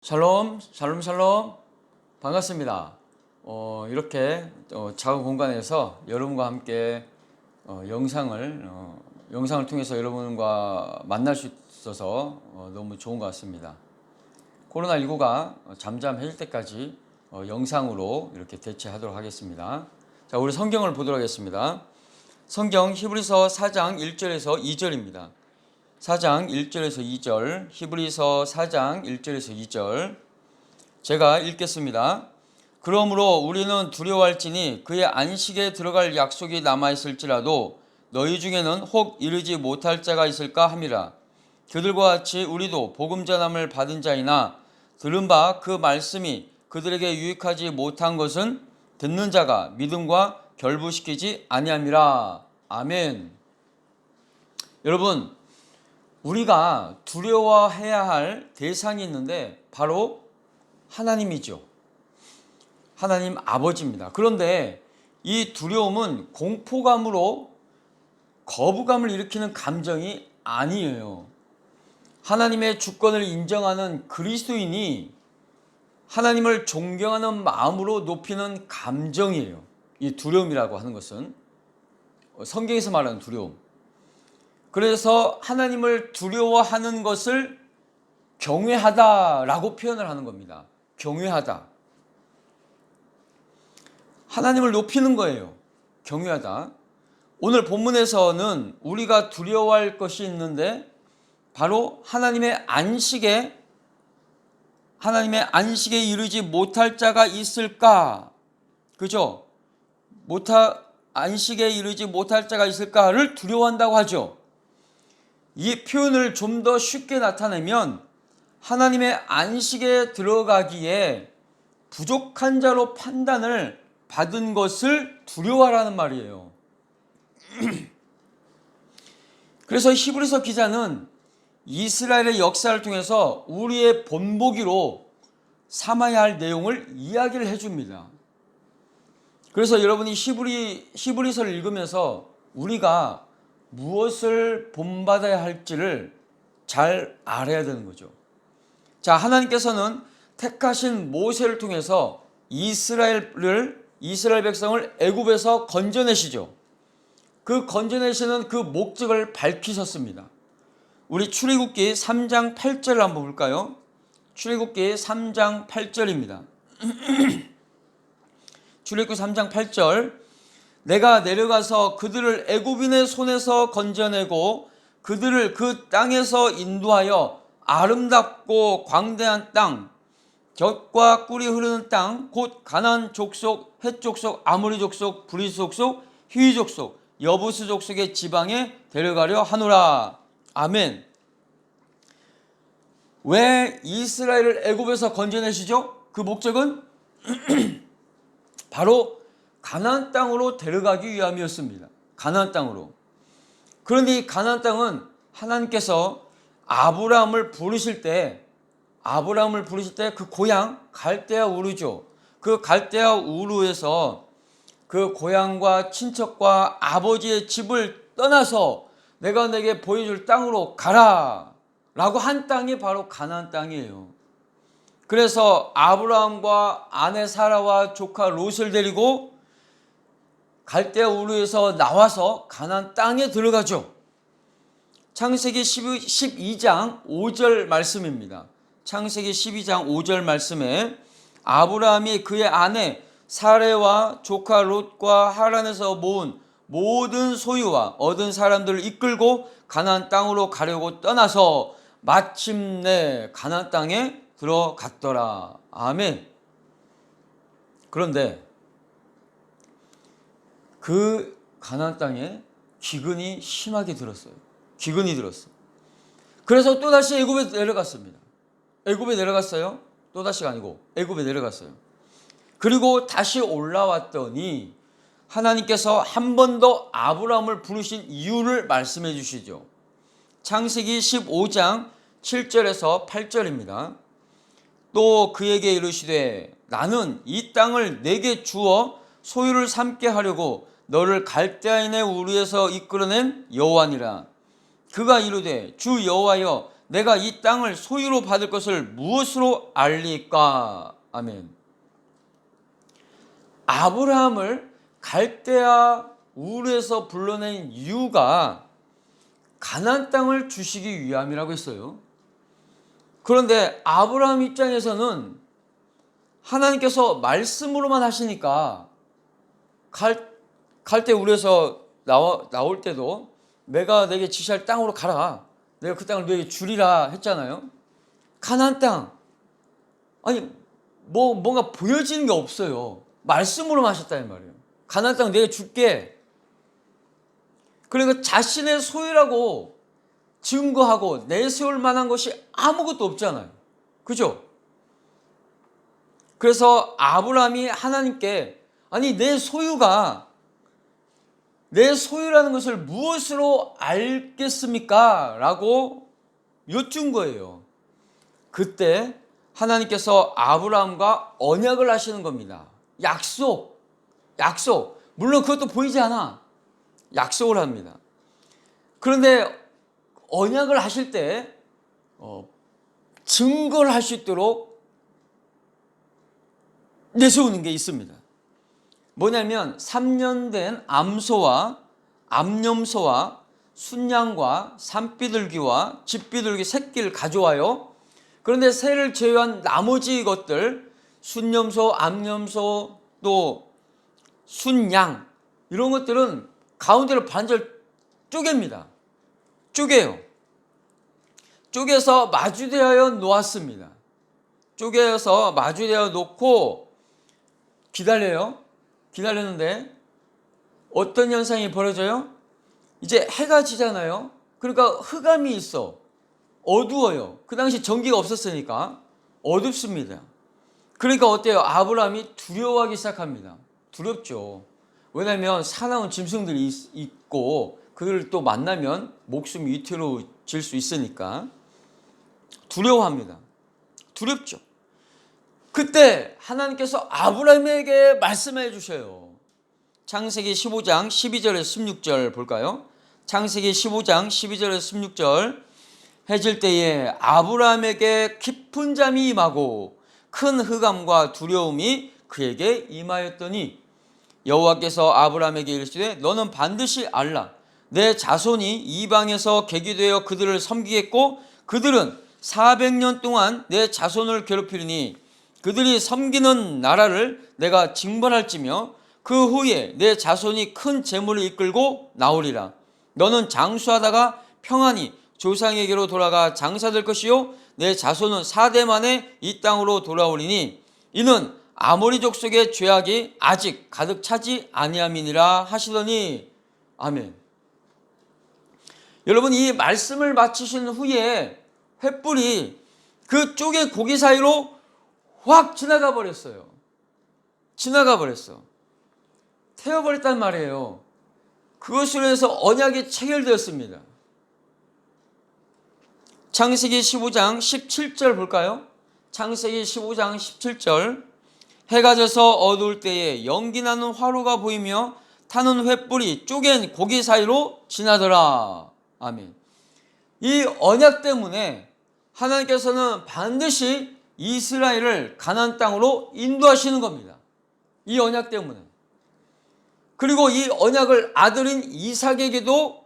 샬롬, 샬롬, 샬롬. 반갑습니다. 이렇게 작은 공간에서 여러분과 함께 영상을 통해서 여러분과 만날 수 있어서 너무 좋은 것 같습니다. 코로나19가 잠잠해질 때까지 영상으로 이렇게 대체하도록 하겠습니다. 자, 우리 성경을 보도록 하겠습니다. 성경 히브리서 4장 1절에서 2절입니다. 4장 1절에서 2절, 히브리서 4장 1절에서 2절 제가 읽겠습니다. 그러므로 우리는 두려워할지니 그의 안식에 들어갈 약속이 남아있을지라도 너희 중에는 혹 이르지 못할 자가 있을까 함이라. 그들과 같이 우리도 복음 전함을 받은 자이나 들은 바 그 말씀이 그들에게 유익하지 못한 것은 듣는 자가 믿음과 결부시키지 아니함이라. 아멘. 여러분, 우리가 두려워해야 할 대상이 있는데 바로 하나님이죠. 하나님 아버지입니다. 그런데 이 두려움은 공포감으로 거부감을 일으키는 감정이 아니에요. 하나님의 주권을 인정하는 그리스도인이 하나님을 존경하는 마음으로 높이는 감정이에요. 이 두려움이라고 하는 것은 성경에서 말하는 두려움. 그래서 하나님을 두려워하는 것을 경외하다라고 표현을 하는 겁니다. 경외하다. 하나님을 높이는 거예요. 경외하다. 오늘 본문에서는 우리가 두려워할 것이 있는데 바로 하나님의 안식에 이르지 못할 자가 있을까? 그죠? 안식에 이르지 못할 자가 있을까를 두려워한다고 하죠. 이 표현을 좀 더 쉽게 나타내면 하나님의 안식에 들어가기에 부족한 자로 판단을 받은 것을 두려워하라는 말이에요. 그래서 히브리서 기자는 이스라엘의 역사를 통해서 우리의 본보기로 삼아야 할 내용을 이야기를 해줍니다. 그래서 여러분이 히브리서를 읽으면서 우리가 무엇을 본받아야 할지를 잘 알아야 되는 거죠. 자, 하나님께서는 택하신 모세를 통해서 이스라엘 백성을 애굽에서 건져내시죠. 그 건져내시는 그 목적을 밝히셨습니다. 우리 출애굽기 3장 8절을 한번 볼까요? 출애굽기 3장 8절입니다. 출애굽기 3장 8절 내가 내려가서 그들을 애굽인의 손에서 건져내고 그들을 그 땅에서 인도하여 아름답고 광대한 땅, 젖과 꿀이 흐르는 땅, 곧 가나안 족속, 헷 족속, 아모리 족속, 브리스 족속, 히위 족속, 여부스 족속의 지방에 데려가려 하노라. 아멘. 왜 이스라엘을 애굽에서 건져내시죠? 그 목적은 바로 가나안 땅으로 데려가기 위함이었습니다. 가나안 땅으로. 그런데 이 가나안 땅은 하나님께서 아브라함을 부르실 때 그 고향 갈대아 우르죠. 그 갈대아 우르에서 그 고향과 친척과 아버지의 집을 떠나서 내가 내게 보여줄 땅으로 가라 라고 한 땅이 바로 가나안 땅이에요. 그래서 아브라함과 아내 사라와 조카 롯을 데리고 갈대아 우르에서 나와서 가나안 땅에 들어가죠. 창세기 12장 5절 말씀입니다. 창세기 12장 5절 말씀에 아브라함이 그의 아내 사레와 조카 롯과 하란에서 모은 모든 소유와 얻은 사람들을 이끌고 가나안 땅으로 가려고 떠나서 마침내 가나안 땅에 들어갔더라. 아멘. 그런데 그 가나안 땅에 기근이 심하게 들었어요. 기근이 들었어요. 그래서 또다시 애굽에 내려갔습니다. 애굽에 내려갔어요. 또다시가 아니고 애굽에 내려갔어요. 그리고 다시 올라왔더니 하나님께서 한 번 더 아브라함을 부르신 이유를 말씀해 주시죠. 창세기 15장 7절에서 8절입니다. 또 그에게 이르시되 나는 이 땅을 내게 주어 소유를 삼게 하려고 너를 갈대아인의 우르에서 이끌어낸 여호와니라. 그가 이르되 주 여호와여 내가 이 땅을 소유로 받을 것을 무엇으로 알리까? 아멘. 아브라함을 갈대아 우르에서 불러낸 이유가 가나안 땅을 주시기 위함이라고 했어요. 그런데 아브라함 입장에서는 하나님께서 말씀으로만 하시니까 갈대 우르에서 나올 때도 내가 내게 지시할 땅으로 가라. 내가 그 땅을 너에게 주리라 했잖아요. 가나안 땅. 아니 뭔가 보여지는 게 없어요. 말씀으로만 하셨다는 말이에요. 가나안 땅 내가 줄게. 그러니까 자신의 소유라고 증거하고 내세울 만한 것이 아무것도 없잖아요. 그죠? 그래서 아브라함이 하나님께 아니 내 소유라는 것을 무엇으로 알겠습니까? 라고 여쭌 거예요. 그때 하나님께서 아브라함과 언약을 하시는 겁니다. 약속. 물론 그것도 보이지 않아. 약속을 합니다. 그런데 언약을 하실 때 증거를 할 수 있도록 내세우는 게 있습니다. 뭐냐면 3년 된 암염소와 순양과 산비둘기와 집비둘기 새끼를 가져와요. 그런데 새를 제외한 나머지 것들 순염소, 암염소, 또 순양 이런 것들은 가운데를 반절 쪼갭니다. 쪼개요. 쪼개서 마주대하여 놓았습니다. 쪼개서 마주대하여 놓고 기다렸는데 어떤 현상이 벌어져요? 이제 해가 지잖아요. 그러니까 흑암이 있어. 어두워요. 그 당시 전기가 없었으니까 어둡습니다. 그러니까 어때요? 아브라함이 두려워하기 시작합니다. 두렵죠. 왜냐하면 사나운 짐승들이 있고 그들을 또 만나면 목숨이 위태로워질 수 있으니까 두려워합니다. 두렵죠. 그때 하나님께서 아브라함에게 말씀해 주셔요. 창세기 15장 12절에서 16절 볼까요? 창세기 15장 12절에서 16절 해질 때에 아브라함에게 깊은 잠이 임하고 큰 흑암과 두려움이 그에게 임하였더니 여호와께서 아브라함에게 이르시되 너는 반드시 알라. 내 자손이 이방에서 계기되어 그들을 섬기겠고 그들은 400년 동안 내 자손을 괴롭히리니 그들이 섬기는 나라를 내가 징벌할지며 그 후에 내 자손이 큰 재물을 이끌고 나오리라. 너는 장수하다가 평안히 조상에게로 돌아가 장사될 것이요 내 자손은 4대 만에 이 땅으로 돌아오리니 이는 아모리 족속의 죄악이 아직 가득 차지 아니함이니라 하시더니 아멘. 여러분 이 말씀을 마치신 후에 횃불이 그 쪽의 고기 사이로 확 지나가 버렸어요. 태워버렸단 말이에요. 그것으로 해서 언약이 체결되었습니다. 창세기 15장 17절 볼까요? 창세기 15장 17절 해가 져서 어두울 때에 연기나는 화로가 보이며 타는 횃불이 쪼갠 고기 사이로 지나더라. 아멘. 이 언약 때문에 하나님께서는 반드시 이스라엘을 가나안 땅으로 인도하시는 겁니다. 이 언약 때문에. 그리고 이 언약을 아들인 이삭에게도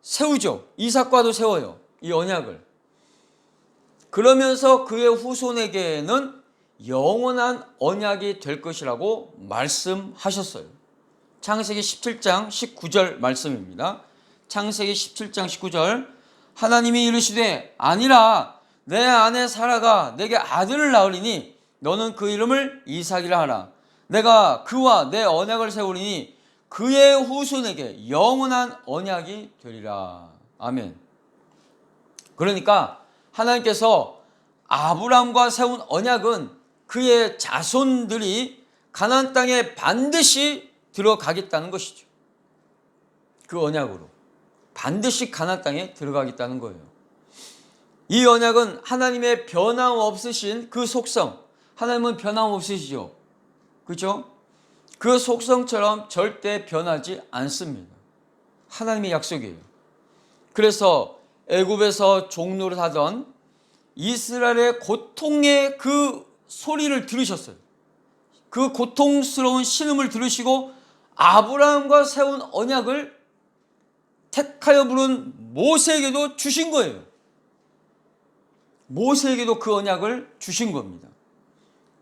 세우죠. 이삭과도 세워요. 이 언약을. 그러면서 그의 후손에게는 영원한 언약이 될 것이라고 말씀하셨어요. 창세기 17장 19절 말씀입니다. 창세기 17장 19절 하나님이 이르시되 아니라 내 아내 사라가 내게 아들을 낳으리니 너는 그 이름을 이삭이라 하라. 내가 그와 내 언약을 세우리니 그의 후손에게 영원한 언약이 되리라. 아멘. 그러니까 하나님께서 아브라함과 세운 언약은 그의 자손들이 가나안 땅에 반드시 들어가겠다는 것이죠. 그 언약으로 반드시 가나안 땅에 들어가겠다는 거예요. 이 언약은 하나님의 변함없으신 그 속성, 하나님은 변함없으시죠. 그렇죠? 그 속성처럼 절대 변하지 않습니다. 하나님의 약속이에요. 그래서 애굽에서 종노릇 하던 이스라엘의 고통의 그 소리를 들으셨어요. 그 고통스러운 신음을 들으시고 아브라함과 세운 언약을 택하여 부른 모세에게도 주신 거예요. 모세에게도 그 언약을 주신 겁니다.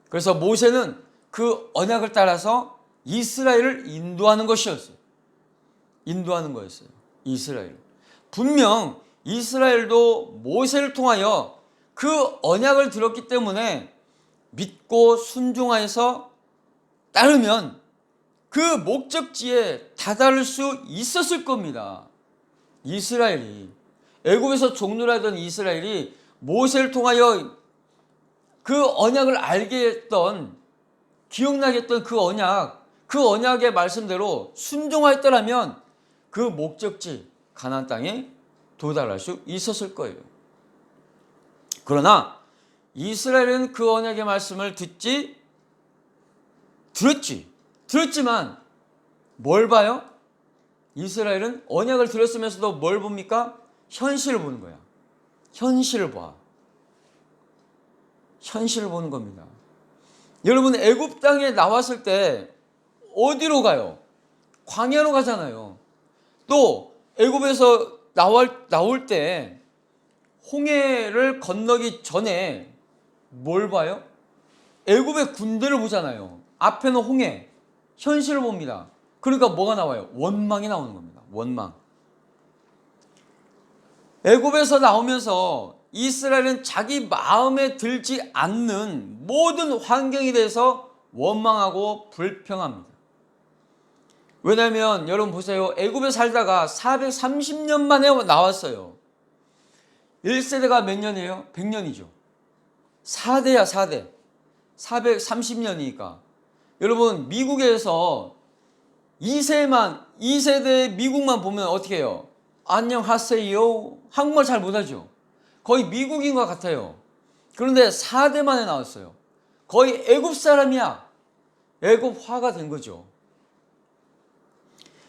그래서 모세는 그 언약을 따라서 이스라엘을 인도하는 것이었어요. 인도하는 거였어요. 이스라엘. 분명 이스라엘도 모세를 통하여 그 언약을 들었기 때문에 믿고 순종하여서 따르면 그 목적지에 다다를 수 있었을 겁니다. 이스라엘이, 애굽에서 종노릇하던 이스라엘이 모세를 통하여 그 언약을 알게 했던, 기억나게 했던 그 언약의 말씀대로 순종하였더라면 그 목적지 가나안 땅에 도달할 수 있었을 거예요. 그러나 이스라엘은 그 언약의 말씀을 들었지만 뭘 봐요? 이스라엘은 언약을 들었으면서도 뭘 봅니까? 현실을 보는 거야. 현실을 봐. 현실을 보는 겁니다. 여러분, 애굽 땅에 나왔을 때 어디로 가요? 광야로 가잖아요. 또 애굽에서 나올 때 홍해를 건너기 전에 뭘 봐요? 애굽의 군대를 보잖아요. 앞에는 홍해, 현실을 봅니다. 그러니까 뭐가 나와요? 원망이 나오는 겁니다. 원망. 애굽에서 나오면서 이스라엘은 자기 마음에 들지 않는 모든 환경에 대해서 원망하고 불평합니다. 왜냐하면 여러분 보세요. 애굽에 살다가 430년 만에 나왔어요. 1세대가 몇 년이에요? 100년이죠. 4대야 4대. 430년이니까. 여러분 미국에서 2세대 미국만 보면 어떻게 해요? 안녕하세요. 한국말 잘 못하죠. 거의 미국인 것 같아요. 그런데 4대 만에 나왔어요. 거의 애굽 사람이야. 애굽화가 된 거죠.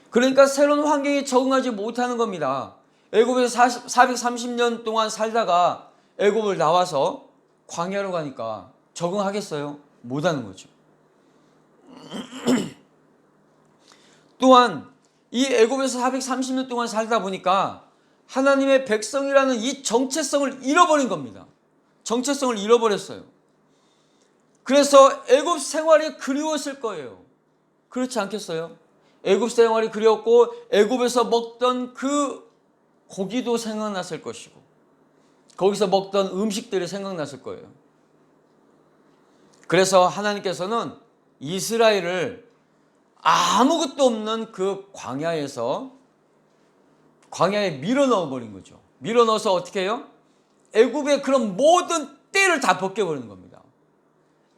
그러니까 새로운 환경에 적응하지 못하는 겁니다. 애굽에서 430년 동안 살다가 애굽을 나와서 광야로 가니까 적응하겠어요? 못하는 거죠. 또한 이 애굽에서 430년 동안 살다 보니까 하나님의 백성이라는 이 정체성을 잃어버린 겁니다. 정체성을 잃어버렸어요. 그래서 애굽 생활이 그리웠을 거예요. 그렇지 않겠어요? 애굽 생활이 그리웠고 애굽에서 먹던 그 고기도 생각났을 것이고 거기서 먹던 음식들이 생각났을 거예요. 그래서 하나님께서는 이스라엘을 아무것도 없는 그 광야에 밀어 넣어 버린 거죠. 밀어 넣어서 어떻게 해요? 애굽의 그런 모든 때를 다 벗겨버리는 겁니다.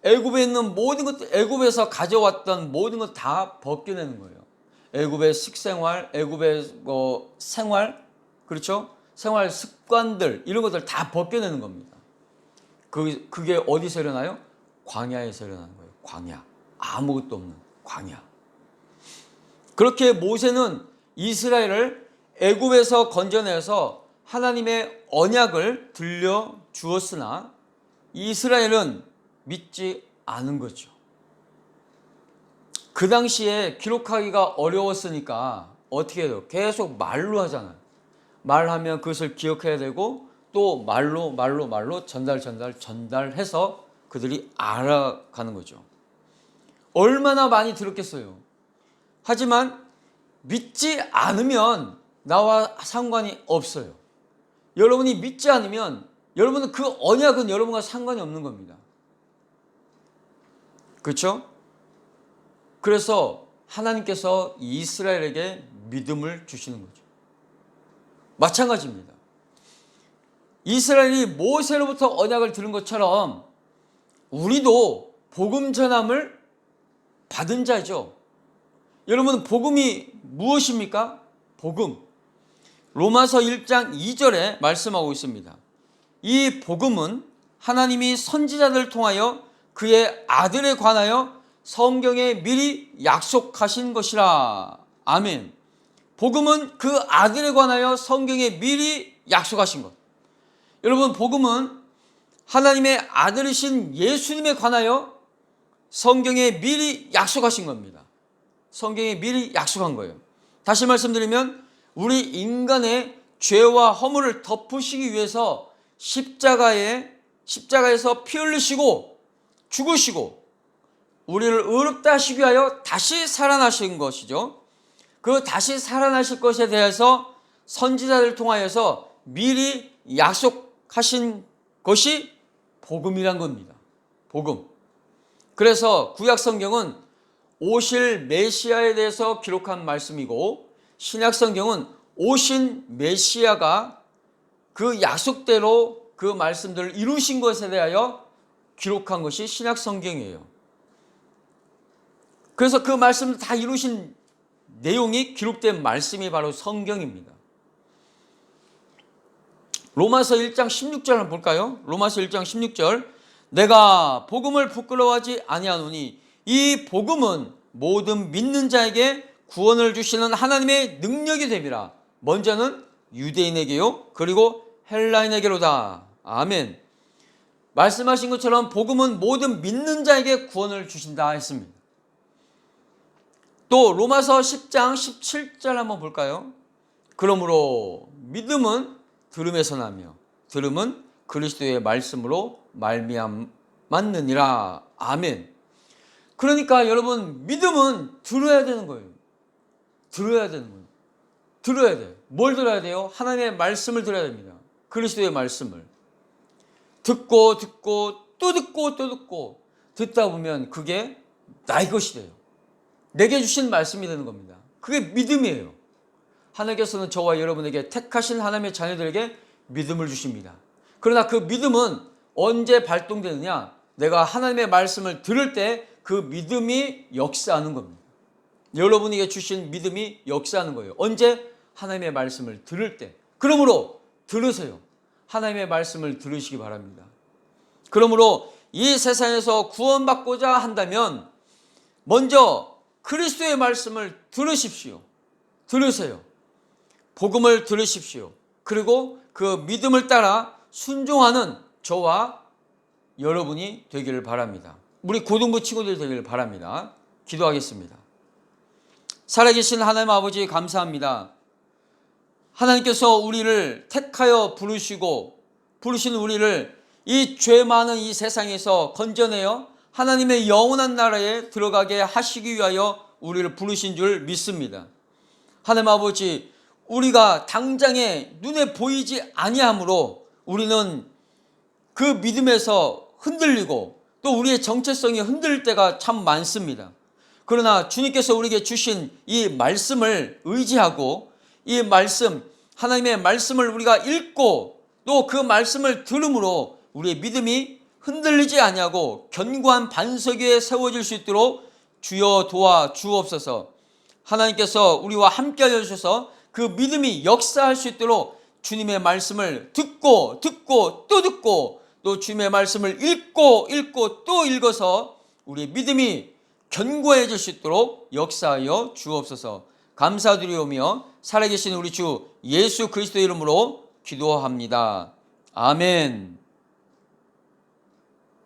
애굽에 있는 모든 것, 애굽에서 가져왔던 모든 것 다 벗겨내는 거예요. 애굽의 식생활, 애굽의 생활, 그렇죠? 생활 습관들 이런 것들 다 벗겨내는 겁니다. 그게 어디서 일어나요? 광야에서 일어나는 거예요. 광야. 아무것도 없는 광야. 그렇게 모세는 이스라엘을 애굽에서 건져내서 하나님의 언약을 들려주었으나 이스라엘은 믿지 않은 거죠. 그 당시에 기록하기가 어려웠으니까 어떻게 해요? 계속 말로 하잖아요. 말하면 그것을 기억해야 되고 또 말로 전달해서 그들이 알아가는 거죠. 얼마나 많이 들었겠어요. 하지만 믿지 않으면 나와 상관이 없어요. 여러분이 믿지 않으면 여러분은 그 언약은 여러분과 상관이 없는 겁니다. 그렇죠? 그래서 하나님께서 이스라엘에게 믿음을 주시는 거죠. 마찬가지입니다. 이스라엘이 모세로부터 언약을 들은 것처럼 우리도 복음 전함을 받은 자죠. 여러분 복음이 무엇입니까? 복음. 로마서 1장 2절에 말씀하고 있습니다. 이 복음은 하나님이 선지자들을 통하여 그의 아들에 관하여 성경에 미리 약속하신 것이라. 아멘. 복음은 그 아들에 관하여 성경에 미리 약속하신 것. 여러분, 복음은 하나님의 아들이신 예수님에 관하여 성경에 미리 약속하신 겁니다. 성경에 미리 약속한 거예요. 다시 말씀드리면 우리 인간의 죄와 허물을 덮으시기 위해서 십자가에서 피 흘리시고 죽으시고 우리를 의롭다 하시기 위하여 다시 살아나신 것이죠. 그 다시 살아나실 것에 대해서 선지자들을 통하여서 미리 약속하신 것이 복음이란 겁니다. 복음. 그래서 구약 성경은 오실 메시아에 대해서 기록한 말씀이고, 신약 성경은 오신 메시아가 그 약속대로 그 말씀들을 이루신 것에 대하여 기록한 것이 신약 성경이에요. 그래서 그 말씀을 다 이루신 내용이 기록된 말씀이 바로 성경입니다. 로마서 1장 16절 한번 볼까요? 로마서 1장 16절. 내가 복음을 부끄러워하지 아니하노니 이 복음은 모든 믿는 자에게 구원을 주시는 하나님의 능력이 됨이라. 먼저는 유대인에게요, 그리고 헬라인에게로다. 아멘. 말씀하신 것처럼 복음은 모든 믿는 자에게 구원을 주신다 했습니다. 또 로마서 10장 17절 한번 볼까요? 그러므로 믿음은 들음에서 나며 들음은 그리스도의 말씀으로 말미암았느니라. 아멘. 그러니까 여러분, 믿음은 들어야 되는 거예요. 들어야 되는 거예요. 들어야 돼요. 뭘 들어야 돼요? 하나님의 말씀을 들어야 됩니다. 그리스도의 말씀을 듣고 또 듣고 듣다 보면 그게 나의 것이 돼요. 내게 주신 말씀이 되는 겁니다. 그게 믿음이에요. 하나님께서는 저와 여러분에게 택하신 하나님의 자녀들에게 믿음을 주십니다. 그러나 그 믿음은 언제 발동되느냐? 내가 하나님의 말씀을 들을 때 그 믿음이 역사하는 겁니다. 여러분에게 주신 믿음이 역사하는 거예요. 언제? 하나님의 말씀을 들을 때. 그러므로 들으세요. 하나님의 말씀을 들으시기 바랍니다. 그러므로 이 세상에서 구원받고자 한다면 먼저 그리스도의 말씀을 들으십시오. 들으세요. 복음을 들으십시오. 그리고 그 믿음을 따라 순종하는 저와 여러분이 되기를 바랍니다. 우리 고등부 친구들 되기를 바랍니다. 기도하겠습니다. 살아계신 하나님 아버지, 감사합니다. 하나님께서 우리를 택하여 부르신 우리를 이 죄 많은 이 세상에서 건져내어 하나님의 영원한 나라에 들어가게 하시기 위하여 우리를 부르신 줄 믿습니다. 하나님 아버지, 우리가 당장에 눈에 보이지 아니하므로 우리는 그 믿음에서 흔들리고 또 우리의 정체성이 흔들릴 때가 참 많습니다. 그러나 주님께서 우리에게 주신 이 말씀을 의지하고 이 말씀, 하나님의 말씀을 우리가 읽고 또 그 말씀을 들음으로 우리의 믿음이 흔들리지 아니하고 견고한 반석 위에 세워질 수 있도록 주여 도와 주옵소서. 하나님께서 우리와 함께하여 주셔서 그 믿음이 역사할 수 있도록 주님의 말씀을 듣고 또 주님의 말씀을 읽고 또 읽어서 우리의 믿음이 견고해질 수 있도록 역사하여 주옵소서. 감사드리오며 살아계신 우리 주 예수 그리스도의 이름으로 기도합니다. 아멘.